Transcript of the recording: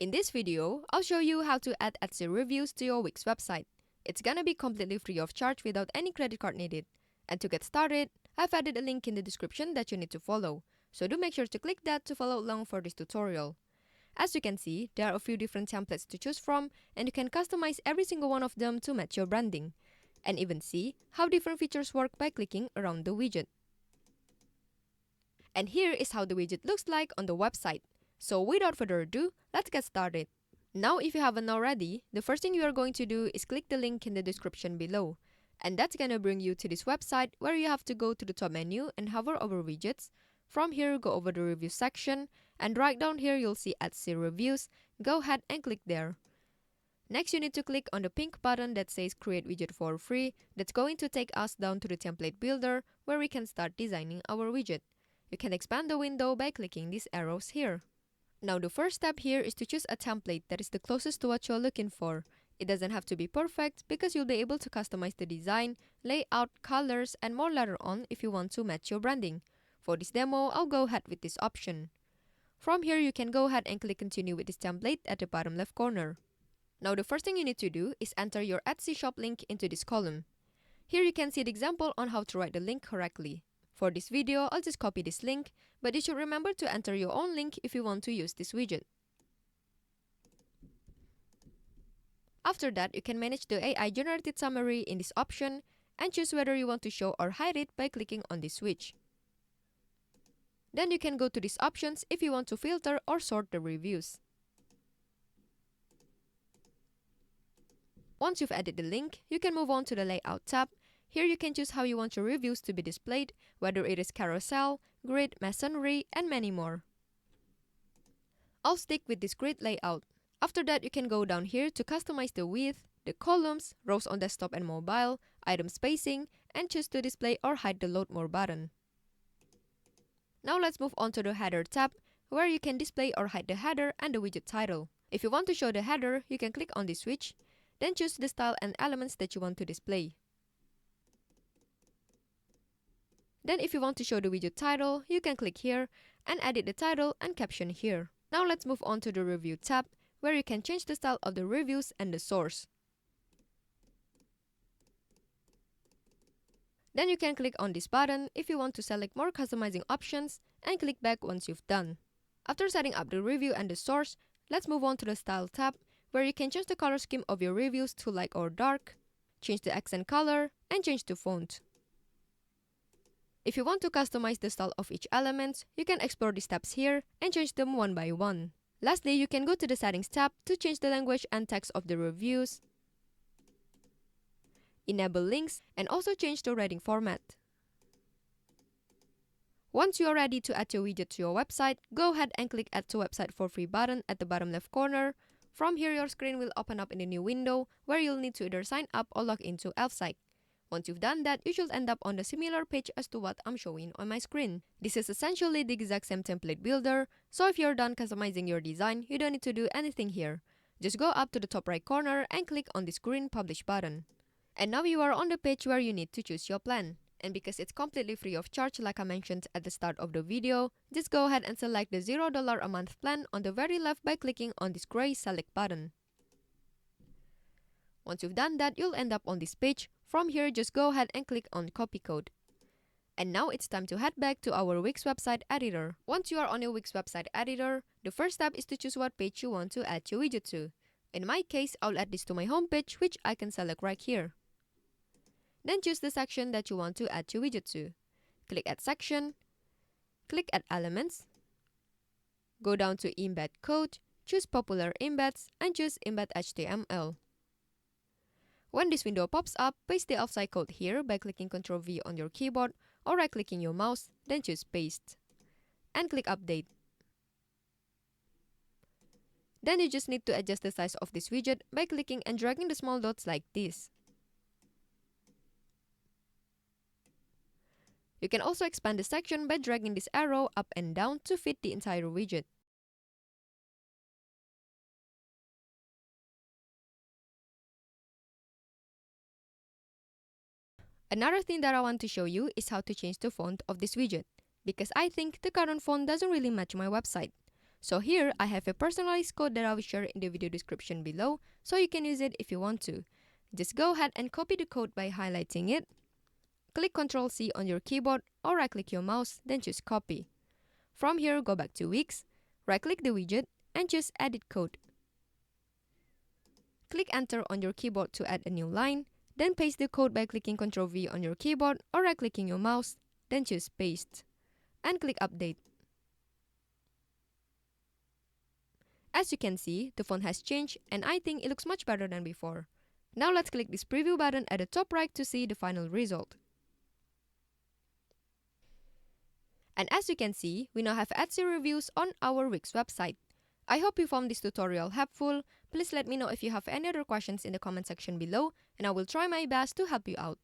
In this video, I'll show you how to add Etsy reviews to your Wix website. It's gonna be completely free of charge without any credit card needed. And to get started, I've added a link in the description that you need to follow, so do make sure to click that to follow along for this tutorial. As you can see, there are a few different templates to choose from, and you can customize every single one of them to match your branding. And even see how different features work by clicking around the widget. And here is how the widget looks like on the website. So without further ado, let's get started. Now if you haven't already, the first thing you are going to do is click the link in the description below. And that's gonna bring you to this website where you have to go to the top menu and hover over widgets. From here, go over the review section, and right down here you'll see Etsy reviews. Go ahead and click there. Next, you need to click on the pink button that says create widget for free. That's going to take us down to the template builder where we can start designing our widget. You can expand the window by clicking these arrows here. Now the first step here is to choose a template that is the closest to what you're looking for. It doesn't have to be perfect because you'll be able to customize the design, layout, colors, and more later on if you want to match your branding. For this demo, I'll go ahead with this option. From here, you can go ahead and click continue with this template at the bottom left corner. Now the first thing you need to do is enter your Etsy shop link into this column. Here you can see the example on how to write the link correctly. For this video, I'll just copy this link, but you should remember to enter your own link if you want to use this widget. After that, you can manage the AI generated summary in this option and choose whether you want to show or hide it by clicking on this switch. Then you can go to these options if you want to filter or sort the reviews. Once you've added the link, you can move on to the Layout tab. Here you can choose how you want your reviews to be displayed, whether it is carousel, grid, masonry, and many more. I'll stick with this grid layout. After that, you can go down here to customize the width, the columns, rows on desktop and mobile, item spacing, and choose to display or hide the Load More button. Now let's move on to the Header tab, where you can display or hide the header and the widget title. If you want to show the header, you can click on this switch, then choose the style and elements that you want to display. Then if you want to show the widget title, you can click here and edit the title and caption here. Now let's move on to the Review tab, where you can change the style of the reviews and the source. Then you can click on this button if you want to select more customizing options and click back once you've done. After setting up the review and the source, let's move on to the Style tab, where you can change the color scheme of your reviews to light or dark, change the accent color, and change the font. If you want to customize the style of each element, you can explore the steps here and change them one by one. Lastly, you can go to the Settings tab to change the language and text of the reviews, enable links, and also change the writing format. Once you are ready to add your widget to your website, go ahead and click Add to Website for Free button at the bottom left corner. From here, your screen will open up in a new window where you'll need to either sign up or log into Elfsight. Once you've done that, you should end up on a similar page as to what I'm showing on my screen. This is essentially the exact same template builder, so if you're done customizing your design, you don't need to do anything here. Just go up to the top right corner and click on this green Publish button. And now you are on the page where you need to choose your plan. And because it's completely free of charge like I mentioned at the start of the video, just go ahead and select the $0 a month plan on the very left by clicking on this gray Select button. Once you've done that, you'll end up on this page. From here, just go ahead and click on Copy Code. And now it's time to head back to our Wix website editor. Once you are on your Wix website editor, the first step is to choose what page you want to add your widget to. In my case, I'll add this to my home page, which I can select right here. Then choose the section that you want to add your widget to. Click Add Section, click Add Elements, go down to Embed Code, choose Popular Embeds, and choose Embed HTML. When this window pops up, paste the Elfsight code here by clicking Ctrl V on your keyboard or right-clicking your mouse, then choose Paste. And click Update. Then you just need to adjust the size of this widget by clicking and dragging the small dots like this. You can also expand the section by dragging this arrow up and down to fit the entire widget. Another thing that I want to show you is how to change the font of this widget, because I think the current font doesn't really match my website. So here, I have a personalized code that I will share in the video description below, so you can use it if you want to. Just go ahead and copy the code by highlighting it. Click Ctrl+C on your keyboard or right-click your mouse, then choose Copy. From here, go back to Wix, right-click the widget, and choose Edit Code. Click Enter on your keyboard to add a new line, then paste the code by clicking Ctrl+V on your keyboard or right-clicking your mouse, then choose Paste, and click Update. As you can see, the font has changed and I think it looks much better than before. Now let's click this preview button at the top right to see the final result. And as you can see, we now have Etsy reviews on our Wix website. I hope you found this tutorial helpful. Please let me know if you have any other questions in the comment section below, and I will try my best to help you out.